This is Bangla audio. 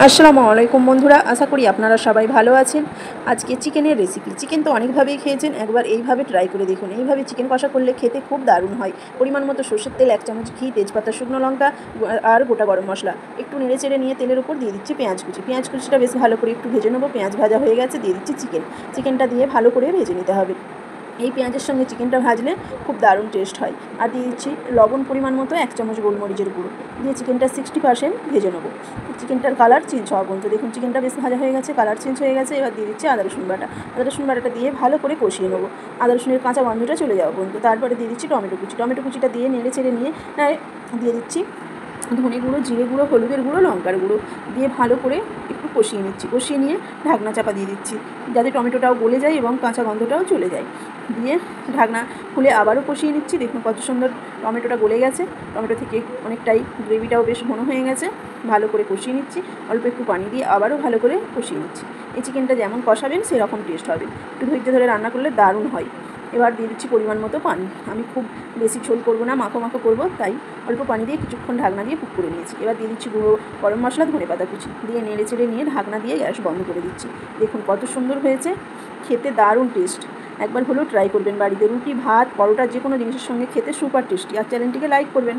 আসসালামু আলাইকুম বন্ধুরা, আশা করি আপনারা সবাই ভালো আছেন। আজকে চিকেনের রেসিপি। চিকেন তো অনেকভাবেই খেয়েছেন, একবার এইভাবে ট্রাই করে দেখুন। এইভাবে চিকেন কষা করলে খেতে খুব দারুণ হয়। পরিমাণ মতো সর্ষের তেল, 1 চামচ ঘি, তেজপাতা, শুকনো লঙ্কা আর গোটা গরম মশলা। একটু নেড়েচেড়ে নিয়ে তেলের উপর দিয়ে দিচ্ছি পেঁয়াজ কুচি। পেঁয়াজ কুচিটা বেশ ভালো করে একটু ভেজে নেবো। পেঁয়াজ ভাজা হয়ে গেছে, দিয়ে দিচ্ছি চিকেন। চিকেনটা দিয়ে ভালো করে ভেজে নিতে হবে। এই পেঁয়াজের সঙ্গে চিকেনটা ভাজলে খুব দারুণ টেস্ট হয়। আর দিয়ে দিচ্ছি লবণ পরিমাণ মতো, 1 চামচ গোলমরিচের গুঁড়ো দিয়ে চিকেনটা 60% ভেজে নেবো। চিকেনটার কালার চেঞ্জ হওয়া পর্যন্ত। দেখুন চিকেনটা বেশ ভাজা হয়ে গেছে, কালার চেঞ্জ হয়ে গেছে। এবার দিয়ে দিচ্ছি আদা রসুন বাটা। আদা রসুন বাটাটা দিয়ে ভালো করে কষিয়ে নেবো, আদা রসুনের কাঁচা গন্ধটা চলে যাওয়া পর্যন্ত। তারপরে দিয়ে দিচ্ছি টমেটো কুচি। টমেটো কুচিটা দিয়ে নেড়ে চেড়ে নিয়ে দিয়ে দিচ্ছি ধনে গুঁড়ো, জিরে গুঁড়ো, হলুদের গুঁড়ো, লঙ্কার গুঁড়ো দিয়ে ভালো করে একটু কষিয়ে নিচ্ছি। কষিয়ে নিয়ে ঢাকনা চাপা দিয়ে দিচ্ছি, যাতে টমেটোটাও গলে যায় এবং কাঁচা গন্ধটাও চলে যায়। দিয়ে ঢাকনা খুলে আবারও কষিয়ে নিচ্ছি। দেখুন কত সুন্দর টমেটোটা গলে গেছে। টমেটো থেকে অনেকটাই গ্রেভিটাও বেশ ঘন হয়ে গেছে। ভালো করে কষিয়ে নিচ্ছি, অল্প একটু পানি দিয়ে আবারও ভালো করে কষিয়ে নিচ্ছি। এই চিকেনটা যেমন কষাবেন সেরকম টেস্ট হবে। একটু ধৈর্য ধরে রান্না করলে দারুণ হয়। এবার দিয়ে দিচ্ছি পরিমাণ মতো পানি। আমি খুব বেশি ঝোল করবো না, মাখো মাখো করবো, তাই অল্প পানি দিয়ে কিছুক্ষণ ঢাকনা দিয়ে কুক করে নিয়েছি। এবার দিয়ে দিচ্ছি গুঁড়ো গরম মশলা, ধনেপাতা কুচি দিয়ে নেড়ে চেড়ে নিয়ে ঢাকনা দিয়ে গ্যাস বন্ধ করে দিচ্ছি। দেখুন কত সুন্দর হয়েছে, খেতে দারুণ টেস্ট। একবার হলেও ট্রাই করবেন বাড়িতে। রুটি, ভাত, পরোটা যে কোনো জিনিসের সঙ্গে খেতে সুপার টেস্টি। আর চ্যানেলটিকে লাইক করবেন।